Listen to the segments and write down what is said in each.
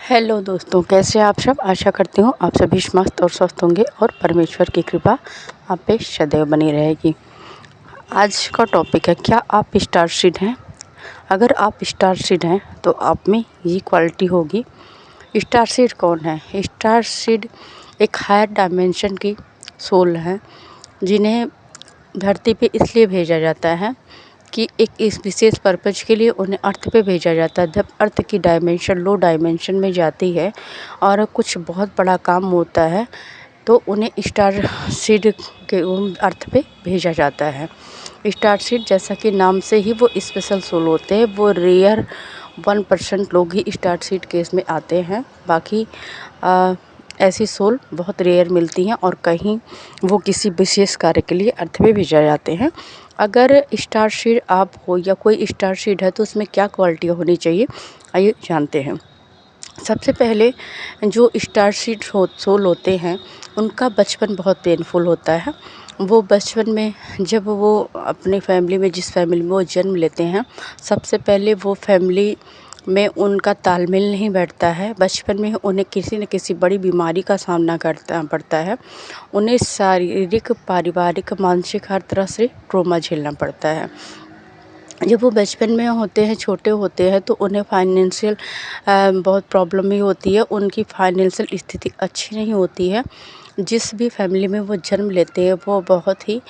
Hello दोस्तों, कैसे हैं आप सब। आशा करती हूँ आप सभी मस्त और स्वस्थ होंगे और परमेश्वर की कृपा आप पे सदैव बनी रहेगी। आज का टॉपिक है, क्या आप स्टार सीड हैं। अगर आप स्टार सीड हैं तो आप में ये क्वालिटी होगी। स्टार सीड कौन है? स्टार सीड एक हायर डायमेंशन की सोल है, जिन्हें धरती पे इसलिए भेजा जाता है कि एक इस विशेष पर्पज़ के लिए उन्हें अर्थ पे भेजा जाता है। जब अर्थ की डायमेंशन लो डायमेंशन में जाती है और कुछ बहुत बड़ा काम होता है तो उन्हें स्टार सीड के अर्थ पे भेजा जाता है। स्टार सीड जैसा कि नाम से ही वो स्पेशल सोल होते हैं। वो रेयर 1% लोग ही स्टार सीड केस में आते हैं। बाकी ऐसी सोल बहुत रेयर मिलती हैं और कहीं वो किसी विशेष कार्य के लिए अर्थ पे भेजा जाते हैं। अगर स्टार सीड आप हो या कोई स्टार सीड है तो उसमें क्या क्वालिटी होनी चाहिए, आइए जानते हैं। सबसे पहले जो स्टार सीड सोल होते हैं उनका बचपन बहुत पेनफुल होता है। वो बचपन में जब वो अपनी फैमिली में जिस फैमिली में वो जन्म लेते हैं, सबसे पहले वो फैमिली में उनका तालमेल नहीं बैठता है। बचपन में उन्हें किसी न किसी बड़ी बीमारी का सामना करना पड़ता है। उन्हें शारीरिक, पारिवारिक, मानसिक हर तरह से ट्रॉमा झेलना पड़ता है। जब वो बचपन में होते हैं, छोटे होते हैं, तो उन्हें फाइनेंशियल बहुत प्रॉब्लम भी होती है। उनकी फाइनेंशियल स्थिति अच्छी नहीं होती है। जिस भी फैमिली में वो जन्म लेते हैं वो बहुत ही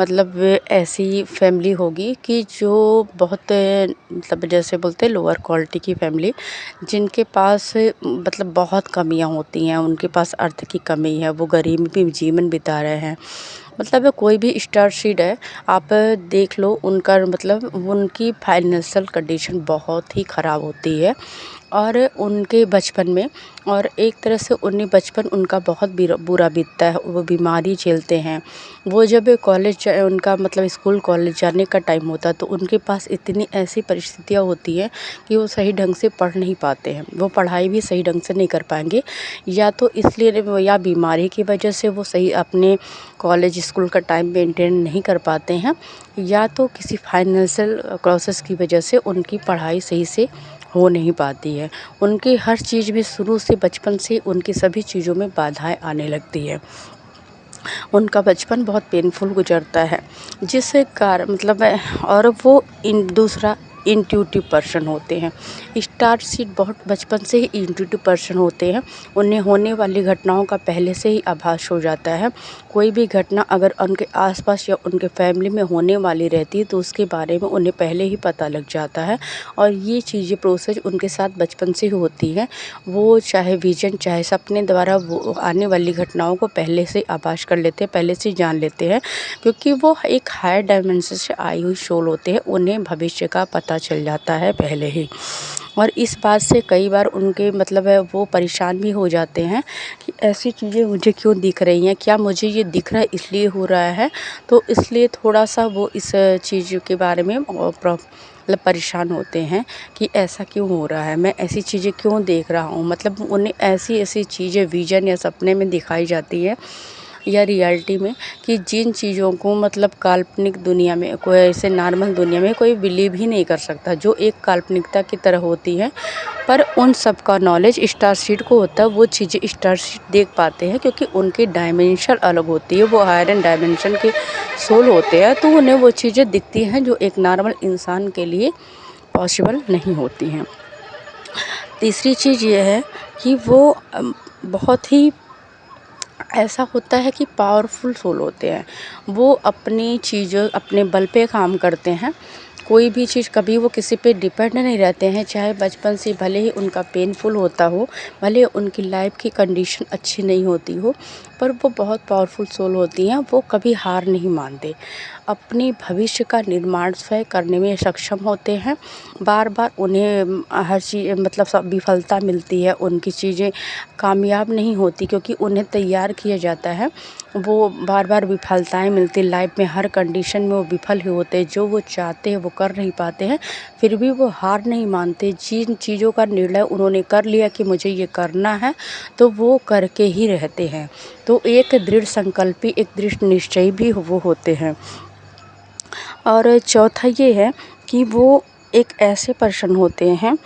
मतलब ऐसी फैमिली होगी कि जो बहुत मतलब जैसे बोलते हैं लोअर क्वालिटी की फैमिली, जिनके पास मतलब बहुत कमियां होती हैं। उनके पास अर्थ की कमी है, वो गरीब भी जीवन बिता रहे हैं। मतलब कोई भी स्टार सीड है, आप देख लो उनका मतलब उनकी फाइनेंशियल कंडीशन बहुत ही ख़राब होती है और उनके बचपन में, और एक तरह से उन्हें बचपन उनका बहुत बुरा बीतता है। वो बीमारी झेलते हैं। वो जब कॉलेज उनका मतलब स्कूल कॉलेज जाने का टाइम होता है तो उनके पास इतनी ऐसी परिस्थितियाँ होती हैं कि वो सही ढंग से पढ़ नहीं पाते हैं। वो पढ़ाई भी सही ढंग से नहीं कर पाएंगे, या तो इसलिए या बीमारी की वजह से वो सही अपने कॉलेज स्कूल का टाइम मेंटेन नहीं कर पाते हैं, या तो किसी फाइनेंशियल प्रोसेस की वजह से उनकी पढ़ाई सही से हो नहीं पाती है। उनकी हर चीज़ में शुरू से बचपन से उनकी सभी चीज़ों में बाधाएं आने लगती है। उनका बचपन बहुत पेनफुल गुजरता है, जिस कारण मतलब और वो दूसरा इंट्यूटिव पर्सन होते हैं। स्टार सीड बहुत बचपन से ही इंट्यूटिव पर्सन होते हैं। उन्हें होने वाली घटनाओं का पहले से ही आभास हो जाता है। कोई भी घटना अगर उनके आसपास या उनके फैमिली में होने वाली रहती है तो उसके बारे में उन्हें पहले ही पता लग जाता है और ये चीज़ें प्रोसेस उनके साथ बचपन से ही होती हैं। वो चाहे विजन चाहे सपने द्वारा वो आने वाली घटनाओं को पहले से आभास कर लेते हैं, पहले से जान लेते हैं, क्योंकि वो एक हायर डायमेंशन से आई हुई सोल होते हैं। उन्हें भविष्य का पता चल जाता है पहले ही, और इस बात से कई बार उनके मतलब वो परेशान भी हो जाते हैं कि ऐसी चीज़ें मुझे क्यों दिख रही हैं, क्या मुझे ये दिख रहा है इसलिए हो रहा है। तो इसलिए थोड़ा सा वो इस चीज़ के बारे में मतलब परेशान होते हैं कि ऐसा क्यों हो रहा है, मैं ऐसी चीज़ें क्यों देख रहा हूँ। मतलब उन्हें ऐसी ऐसी चीज़ें विजन या सपने में दिखाई जाती है या रियलिटी में कि जिन चीज़ों को मतलब काल्पनिक दुनिया में, कोई ऐसे नॉर्मल दुनिया में कोई बिलीव ही नहीं कर सकता, जो एक काल्पनिकता की तरह होती है। पर उन सब का नॉलेज स्टार सीड को होता है। वो चीज़ें स्टार सीड देख पाते हैं क्योंकि उनकी डायमेंशन अलग होती है। वो हायर एंड डायमेंशन के सोल होते हैं, तो उन्हें वो चीज़ें दिखती हैं जो एक नॉर्मल इंसान के लिए पॉसिबल नहीं होती हैं। तीसरी चीज़ ये है कि वो बहुत ही ऐसा होता है कि पावरफुल सोल होते हैं। वो अपनी चीज़ों अपने बल पे काम करते हैं। कोई भी चीज़ कभी वो किसी पे डिपेंड नहीं रहते हैं। चाहे बचपन से भले ही उनका पेनफुल होता हो, भले उनकी लाइफ की कंडीशन अच्छी नहीं होती हो, पर वो बहुत पावरफुल सोल होती हैं। वो कभी हार नहीं मानते। अपने भविष्य का निर्माण स्वयं करने में सक्षम होते हैं। बार बार उन्हें हर चीज़ मतलब सब विफलता मिलती है। उनकी चीज़ें कामयाब नहीं होती क्योंकि उन्हें तैयार किया जाता है। वो बार बार विफलताएं मिलती लाइफ में, हर कंडीशन में वो विफल ही होते हैं। जो वो चाहते हैं वो कर नहीं पाते हैं, फिर भी वो हार नहीं मानते। जिन चीज़ों का निर्णय उन्होंने कर लिया कि मुझे ये करना है तो वो करके ही रहते हैं। तो एक दृढ़ संकल्पी, एक दृढ़ निश्चयी भी वो होते हैं। और चौथा ये है कि वो एक ऐसे पर्सन होते हैं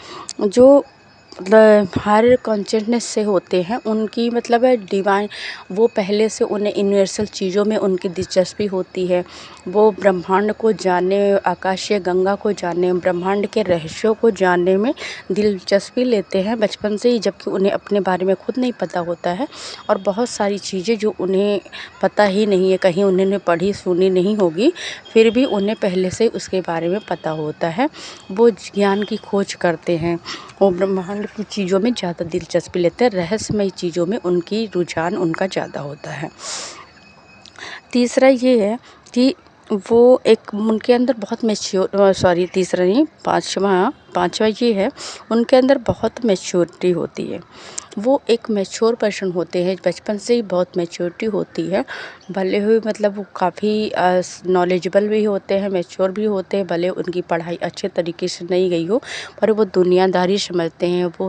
जो मतलब हायर कॉन्शियसनेस से होते हैं, उनकी मतलब है डिवाइन, वो पहले से उन्हें यूनिवर्सल चीज़ों में उनकी दिलचस्पी होती है। वो ब्रह्मांड को जानने, आकाशीय गंगा को जानने, ब्रह्मांड के रहस्यों को जानने में दिलचस्पी लेते हैं बचपन से ही, जबकि उन्हें अपने बारे में खुद नहीं पता होता है। और बहुत सारी चीज़ें जो उन्हें पता ही नहीं है, कहीं उन्होंने पढ़ी सुनी नहीं होगी, फिर भी उन्हें पहले से उसके बारे में पता होता है। वो ज्ञान की खोज करते हैं, वो ब्रह्मांड की चीज़ों में ज़्यादा दिलचस्पी लेते हैं, रहस्यमय चीज़ों में उनकी रुझान उनका ज़्यादा होता है। तीसरा ये है कि वो एक उनके अंदर बहुत तीसरा नहीं, पाँचवा ये है, उनके अंदर बहुत मैच्योरिटी होती है। वो एक मैच्योर पर्सन होते हैं, बचपन से ही बहुत मैच्योरिटी होती है। भले ही मतलब वो काफ़ी नॉलेजेबल भी होते हैं, मैच्योर भी होते हैं, भले उनकी पढ़ाई अच्छे तरीके से नहीं गई हो, पर वो दुनियादारी समझते हैं, वो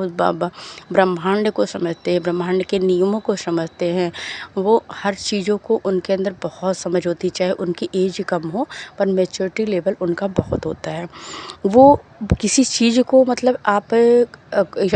ब्रह्मांड को समझते हैं, ब्रह्मांड के नियमों को समझते हैं। वो हर चीज़ों को उनके अंदर बहुत समझ होती, चाहे उनकी एज कम हो, पर मैच्योरिटी लेवल उनका बहुत होता है। वो किसी चीज़ को मतलब आप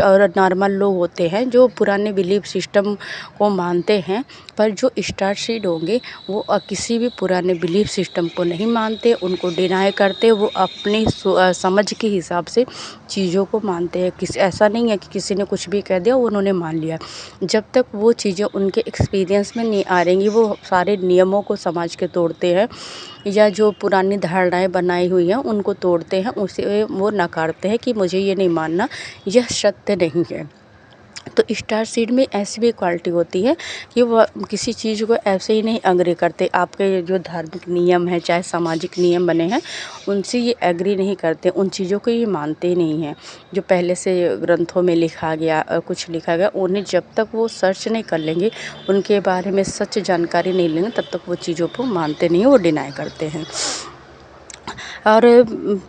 और नॉर्मल लोग होते हैं जो पुराने बिलीफ सिस्टम को मानते हैं, पर जो स्टार सीड होंगे वो किसी भी पुराने बिलीफ सिस्टम को नहीं मानते, उनको डिनाई करते, वो अपनी समझ के हिसाब से चीज़ों को मानते हैं। ऐसा नहीं है कि किसी ने कुछ भी कह दिया उन्होंने मान लिया। जब तक वो चीज़ें उनके एक्सपीरियंस में नहीं आ रहेंगी, वो सारे नियमों को समाज के तोड़ते हैं, या जो पुरानी धारणाएं बनाई हुई हैं उनको तोड़ते हैं, उसे वो नकारते हैं कि मुझे ये नहीं मानना, यह सत्य नहीं है। तो स्टार सीड में ऐसी भी क्वालिटी होती है कि वह किसी चीज़ को ऐसे ही नहीं एग्री करते। आपके जो धार्मिक नियम हैं, चाहे सामाजिक नियम बने हैं, उनसे ये एग्री नहीं करते, उन चीज़ों को ये मानते नहीं हैं। जो पहले से ग्रंथों में लिखा गया, कुछ लिखा गया, उन्हें जब तक वो सर्च नहीं कर लेंगे, उनके बारे में सच जानकारी नहीं लेंगे, तब तक वो चीज़ों को मानते नहीं हैं, वो डिनाई करते हैं। और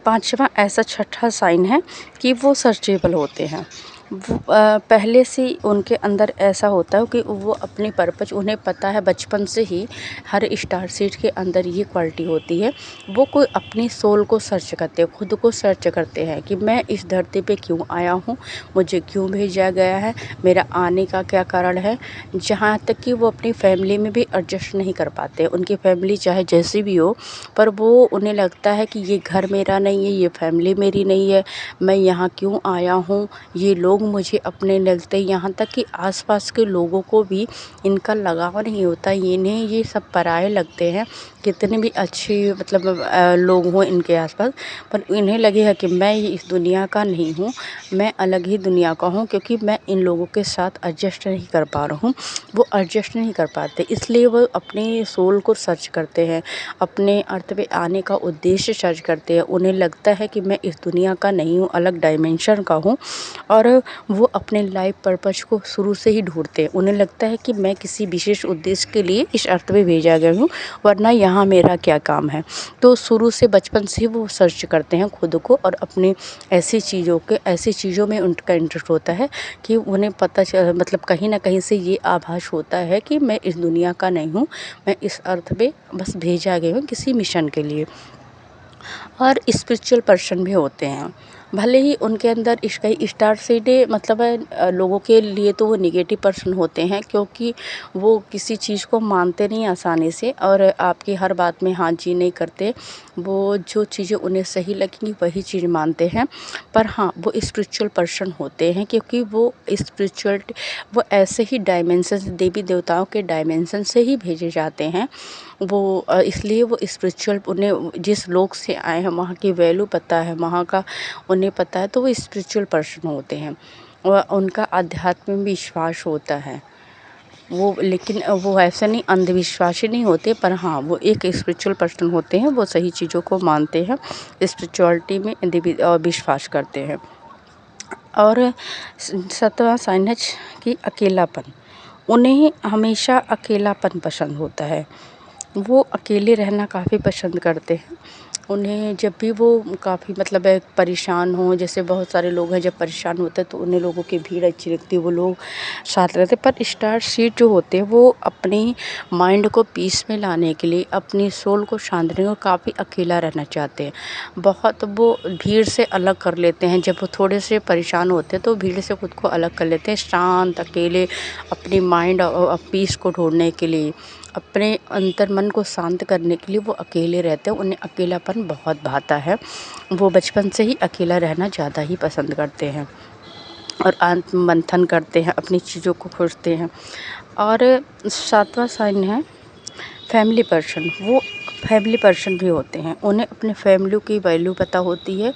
पाँचवा ऐसा छठा साइन है कि वो सर्चेबल होते हैं। वो पहले से उनके अंदर ऐसा होता है कि वो अपनी पर्पज़ उन्हें पता है बचपन से ही। हर स्टार सीड के अंदर ये क्वालिटी होती है, वो कोई अपनी सोल को सर्च करते हैं, खुद को सर्च करते हैं कि मैं इस धरती पे क्यों आया हूँ, मुझे क्यों भेजा गया है, मेरा आने का क्या कारण है। जहाँ तक कि वो अपनी फैमिली में भी एडजस्ट नहीं कर पाते, उनकी फैमिली चाहे जैसी भी हो, पर वो उन्हें लगता है कि ये घर मेरा नहीं है, ये फैमिली मेरी नहीं है, मैं यहाँ क्यों आया हूँ, ये लोग मुझे अपने लगते हैं। यहाँ तक कि आसपास के लोगों को भी इनका लगाव नहीं होता, इन्हें ये सब पराये लगते हैं, कितने भी अच्छे मतलब लोग हों इनके आसपास, पर इन्हें लगेगा कि मैं ये इस दुनिया का नहीं हूँ, मैं अलग ही दुनिया का हूँ, क्योंकि मैं इन लोगों के साथ एडजस्ट नहीं कर पा रहा हूँ। वो एडजस्ट नहीं कर पाते, इसलिए वो अपने सोल को सर्च करते हैं, अपने अर्थ पे आने का उद्देश्य सर्च करते हैं। उन्हें लगता है कि मैं इस दुनिया का नहीं हूँ, अलग डायमेंशन का हूँ, और वो अपने लाइफ पर्पज़ को शुरू से ही ढूंढते हैं। उन्हें लगता है कि मैं किसी विशेष उद्देश्य के लिए इस अर्थ में भेजा गया हूँ, वरना यहाँ मेरा क्या काम है। तो शुरू से बचपन से वो सर्च करते हैं खुद को, और अपनी ऐसी चीज़ों में उनका इंटरेस्ट होता है कि उन्हें पता मतलब कहीं ना कहीं से ये आभास होता है कि मैं इस दुनिया का नहीं हूँ, मैं इस अर्थ पे बस भेजा गया हूँ किसी मिशन के लिए। और स्पिरिचुअल पर्सन भी होते हैं, भले ही उनके अंदर इसका स्टार सीड मतलब लोगों के लिए तो वो निगेटिव पर्सन होते हैं, क्योंकि वो किसी चीज़ को मानते नहीं आसानी से, और आपकी हर बात में हाँ जी नहीं करते। वो जो चीज़ें उन्हें सही लगेंगी वही चीज़ मानते हैं। पर हाँ, वो स्पिरिचुअल पर्सन होते हैं, क्योंकि वो स्पिरिचुअलिटी, वो ऐसे ही डायमेंशन, देवी देवताओं के डायमेंशन से ही भेजे जाते हैं। वो इसलिए वो स्पिरिचुअल, उन्हें जिस लोक से आए हैं वहाँ की वैल्यू पता है, वहाँ का उन्हें पता है, तो वो स्पिरिचुअल पर्सन होते हैं, और उनका आध्यात्म में विश्वास होता है। वो लेकिन वो ऐसे नहीं अंधविश्वासी नहीं होते, पर हाँ वो एक स्पिरिचुअल पर्सन होते हैं, वो सही चीज़ों को मानते हैं, स्पिरिचुअलिटी में विश्वास करते हैं। और सतवां साइन है कि अकेलापन, उन्हें हमेशा अकेलापन पसंद होता है, वो अकेले रहना काफ़ी पसंद करते हैं। उन्हें जब भी वो काफ़ी मतलब परेशान हों, जैसे बहुत सारे लोग हैं जब परेशान होते हैं तो उन्हें लोगों की भीड़ अच्छी लगती है, वो लोग साथ रहते हैं। पर स्टार सीड जो होते हैं वो अपनी माइंड को पीस में लाने के लिए, अपनी सोल को शांत रखने और काफ़ी अकेला रहना चाहते हैं। बहुत वो भीड़ से अलग कर लेते हैं, जब वो थोड़े से परेशान होते हैं तो भीड़ से खुद को अलग कर लेते हैं, शांत अकेले अपनी माइंड पीस को ढूंढने के लिए, अपने अंतर मन को शांत करने के लिए वो अकेले रहते हैं। उन्हें अकेलापन बहुत भाता है, वो बचपन से ही अकेला रहना ज़्यादा ही पसंद करते हैं और आत्म मंथन करते हैं, अपनी चीज़ों को खोजते हैं। और 7वां साइन है फैमिली पर्सन। वो फैमिली पर्सन भी होते हैं, उन्हें अपने फैमिली की वैल्यू पता होती है,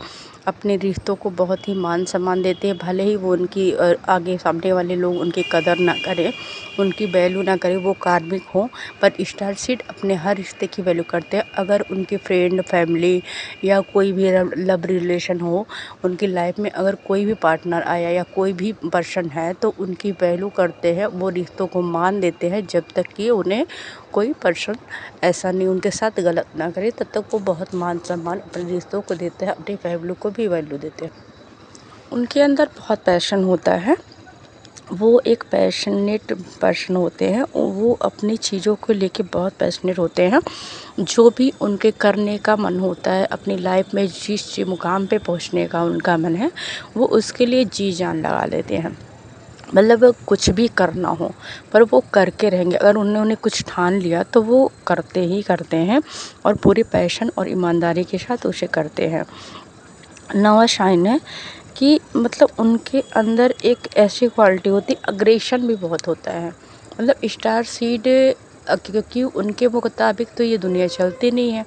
अपने रिश्तों को बहुत ही मान सम्मान देते हैं। भले ही वो उनकी आगे सामने वाले लोग उनकी कदर ना करें, उनकी वैल्यू ना करें, वो कार्मिक हों, पर स्टार सीड अपने हर रिश्ते की वैल्यू करते हैं। अगर उनके फ्रेंड, फैमिली या कोई भी लव रिलेशन हो, उनकी लाइफ में अगर कोई भी पार्टनर आया या कोई भी पर्सन है तो उनकी वैल्यू करते हैं, वो रिश्तों को मान देते हैं। जब तक कि उन्हें कोई पर्सन ऐसा नहीं उनके साथ गलत ना करे, तब तक वो बहुत मान सम्मान अपने रिश्तों को देते हैं, अपनी फैमिली को भी वैल्यू देते हैं। उनके अंदर बहुत पैशन होता है, वो एक पैशनेट पर्सन होते हैं, वो अपनी चीज़ों को लेके बहुत पैशनेट होते हैं। जो भी उनके करने का मन होता है, अपनी लाइफ में जिस मुकाम पे पहुंचने का उनका मन है, वो उसके लिए जी जान लगा देते हैं। मतलब कुछ भी करना हो पर वो करके रहेंगे, अगर उन्होंने कुछ ठान लिया तो वो करते ही करते हैं और पूरे पैशन और ईमानदारी के साथ उसे करते हैं। 9वां साइन है कि मतलब उनके अंदर एक ऐसी क्वालिटी होती है, अग्रेशन भी बहुत होता है। मतलब स्टार सीड क्योंकि उनके मुताबिक तो ये दुनिया चलती नहीं है,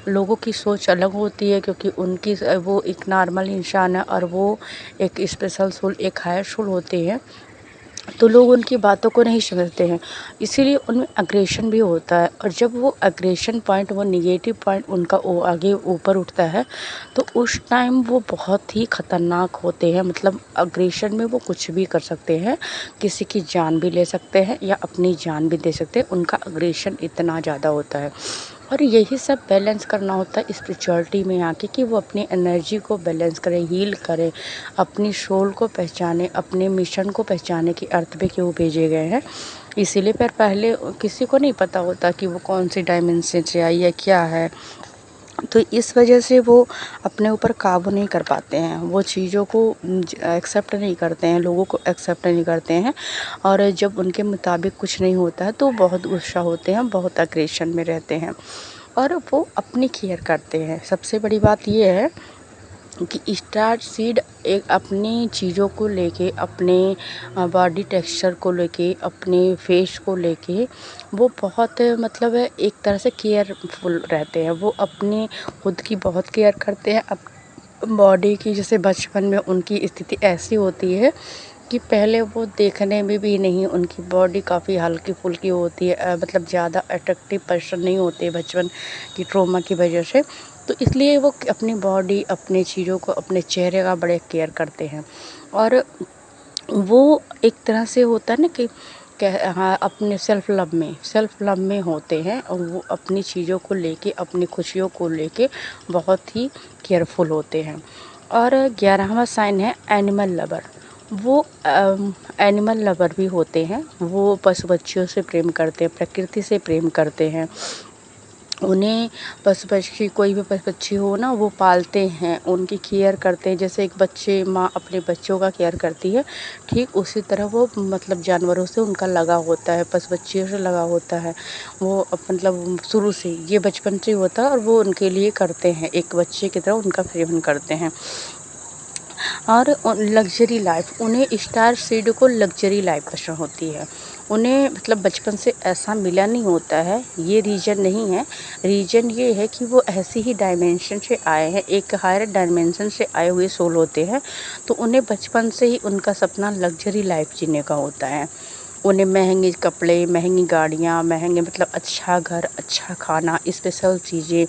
लोगों की सोच अलग होती है, क्योंकि उनकी वो एक नॉर्मल इंसान है और वो एक स्पेशल सोल, एक हायर सोल होते हैं, तो लोग उनकी बातों को नहीं समझते हैं, इसीलिए उनमें अग्रेशन भी होता है। और जब वो अग्रेशन पॉइंट, वो निगेटिव पॉइंट उनका वो आगे ऊपर उठता है तो उस टाइम वो बहुत ही ख़तरनाक होते हैं। मतलब अग्रेशन में वो कुछ भी कर सकते हैं, किसी की जान भी ले सकते हैं या अपनी जान भी दे सकते हैं, उनका अग्रेशन इतना ज़्यादा होता है। और यही सब बैलेंस करना होता है स्पिरिचुअलिटी में आके, कि वो अपनी एनर्जी को बैलेंस करें, हील करें, अपनी सोल को पहचाने, अपने मिशन को पहचाने कि अर्थ पे क्यों भेजे गए हैं। इसीलिए पर पहले किसी को नहीं पता होता कि वो कौन सी डायमेंशन से आई है, क्या है, तो इस वजह से वो अपने ऊपर काबू नहीं कर पाते हैं, वो चीज़ों को एक्सेप्ट नहीं करते हैं, लोगों को एक्सेप्ट नहीं करते हैं। और जब उनके मुताबिक कुछ नहीं होता है तो बहुत गुस्सा होते हैं, बहुत अग्रेशन में रहते हैं और वो अपनी केयर करते हैं। सबसे बड़ी बात ये है कि स्टार सीड एक अपनी चीज़ों को लेके, अपने बॉडी टेक्सचर को लेके, अपने फेस को लेके वो बहुत मतलब एक तरह से केयरफुल रहते हैं। वो अपनी खुद की बहुत केयर करते हैं, बॉडी की। जैसे बचपन में उनकी स्थिति ऐसी होती है कि पहले वो देखने में भी नहीं, उनकी बॉडी काफ़ी हल्की फुल्की होती है, मतलब ज़्यादा अट्रैक्टिव पर्सन नहीं होते बचपन की ट्रॉमा की वजह से, तो इसलिए वो अपनी बॉडी, अपने चीज़ों को, अपने चेहरे का बड़े केयर करते हैं। और वो एक तरह से होता है ना कि हाँ, अपने सेल्फ लव में होते हैं और वो अपनी चीज़ों को लेके, अपनी खुशियों को लेके बहुत ही केयरफुल होते हैं। और 11वां साइन है एनिमल लवर। वो एनिमल लवर भी होते हैं, वो पशु पक्षियों से प्रेम करते हैं, प्रकृति से प्रेम करते हैं। उन्हें पशु पक्षी, कोई भी पशु पक्षी हो ना, वो पालते हैं, उनकी केयर करते हैं। जैसे एक माँ अपने बच्चों का केयर करती है, ठीक उसी तरह वो मतलब जानवरों से उनका लगा होता है, पशु पक्षियों से लगा होता है। वो मतलब शुरू से ये बचपन से होता है और वो उनके लिए करते हैं, एक बच्चे की तरह उनका सेवन करते हैं। और लग्जरी लाइफ, उन्हें स्टार सीड को लग्जरी लाइफ पसंद होती है। उन्हें मतलब बचपन से ऐसा मिला नहीं होता है, ये रीज़न नहीं है। रीज़न ये है कि वो ऐसी ही डायमेंशन से आए हैं, एक हायर डायमेंशन से आए हुए सोल होते हैं, तो उन्हें बचपन से ही उनका सपना लग्जरी लाइफ जीने का होता है। उन्हें महंगे कपड़े, महंगी गाड़ियाँ, महंगे मतलब अच्छा घर, अच्छा खाना, स्पेशल चीज़ें,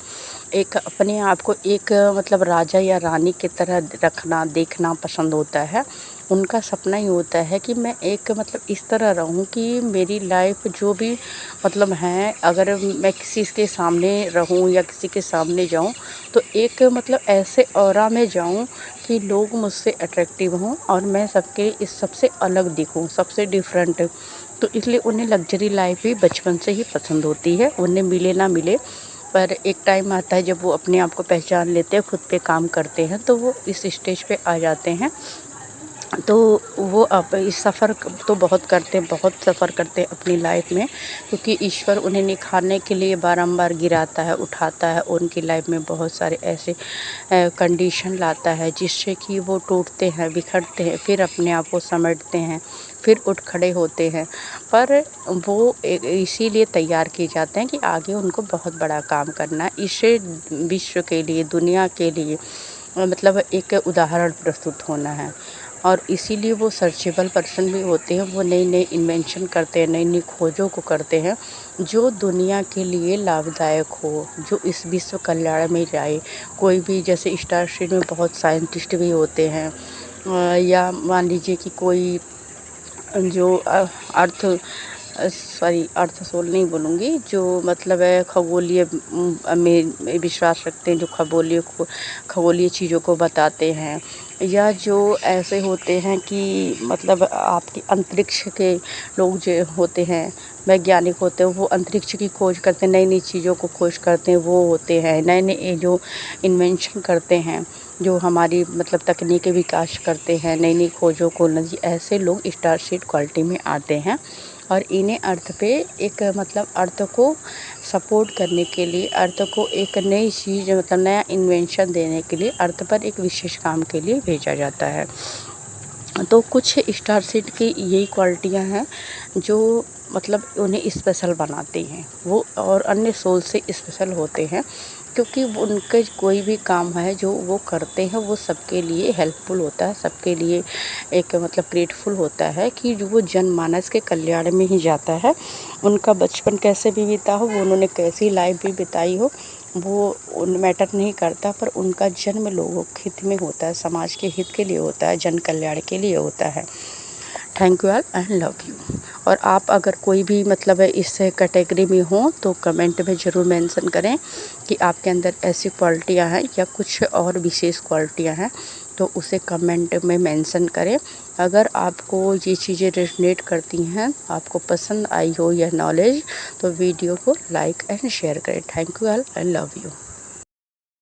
एक अपने आप को एक मतलब राजा या रानी की तरह रखना, देखना पसंद होता है। उनका सपना ही होता है कि मैं एक मतलब इस तरह रहूं कि मेरी लाइफ जो भी मतलब है, अगर मैं किसी के सामने रहूं या किसी के सामने जाऊं तो एक मतलब ऐसे ऑरा में जाऊं कि लोग मुझसे अट्रैक्टिव हों और मैं सबके इस सबसे अलग दिखूं, सबसे डिफरेंट। तो इसलिए उन्हें लग्जरी लाइफ भी बचपन से ही पसंद होती है, उन्हें मिले ना मिले। पर एक टाइम आता है जब वो अपने आप को पहचान लेते हैं, खुद पे काम करते हैं, तो वो इस स्टेज पे आ जाते हैं। तो वो अब इस सफ़र तो बहुत करते हैं, बहुत सफ़र करते हैं अपनी लाइफ में, क्योंकि ईश्वर उन्हें निखारने के लिए बारंबार गिराता है, उठाता है। उनकी लाइफ में बहुत सारे ऐसे कंडीशन लाता है जिससे कि वो टूटते हैं, बिखरते हैं, फिर अपने आप को समेटते हैं, फिर उठ खड़े होते हैं। पर वो इसीलिए तैयार किए जाते हैं कि आगे उनको बहुत बड़ा काम करना है, इसे विश्व के लिए, दुनिया के लिए मतलब एक उदाहरण प्रस्तुत होना है। और इसीलिए वो सर्चेबल पर्सन भी होते हैं, वो नई-नई इन्वेंशन करते हैं, नई-नई खोजों को करते हैं, जो दुनिया के लिए लाभदायक हो, जो इस विश्व कल्याण में जाए। कोई भी जैसे स्टारशीट में बहुत साइंटिस्ट भी होते हैं, या मान लीजिए कि कोई जो अर्थ अर्थ सोल नहीं बोलूँगी, जो मतलब है खगोलीय में विश्वास रखते हैं, जो खगोलीय चीज़ों को बताते हैं, या जो ऐसे होते हैं कि मतलब आपके अंतरिक्ष के लोग जो होते हैं, वैज्ञानिक होते हैं, वो अंतरिक्ष की खोज करते हैं, नई-नई चीज़ों को खोज करते हैं, वो होते हैं। नए-नए जो इन्वेंशन करते हैं, जो हमारी मतलब तकनीकी विकास करते हैं, नई-नई खोजों को ऐसे लोग स्टारशीट क्वालिटी में आते हैं। और इन्हें अर्थ पे एक मतलब अर्थ को सपोर्ट करने के लिए, अर्थ को एक नई चीज़ मतलब नया इन्वेंशन देने के लिए, अर्थ पर एक विशेष काम के लिए भेजा जाता है। तो कुछ स्टारशीट की यही क्वालिटियाँ हैं जो मतलब उन्हें स्पेशल बनाती हैं, वो और अन्य सोल से स्पेशल होते हैं, क्योंकि वो उनके कोई भी काम है जो वो करते हैं वो सबके लिए हेल्पफुल होता है, सबके लिए एक मतलब ग्रेटफुल होता है कि जो वो जनमानस के कल्याण में ही जाता है। उनका बचपन कैसे भी बीता हो, वो उन्होंने कैसी लाइफ भी बिताई हो, वो उन मैटर नहीं करता, पर उनका जन्म लोगों के हित में होता है, समाज के हित के लिए होता है, जन कल्याण के लिए होता है। Thank you all and love you. और आप अगर कोई भी मतलब इस कैटेगरी में हो तो कमेंट में ज़रूर मेंशन करें कि आपके अंदर ऐसी क्वालिटियाँ हैं या कुछ और विशेष क्वालिटियाँ हैं, तो उसे कमेंट में मेंशन करें। अगर आपको ये चीज़ें रेजोनेट करती हैं, आपको पसंद आई हो यह नॉलेज, तो वीडियो को लाइक एंड शेयर करें। Thank you all and love you.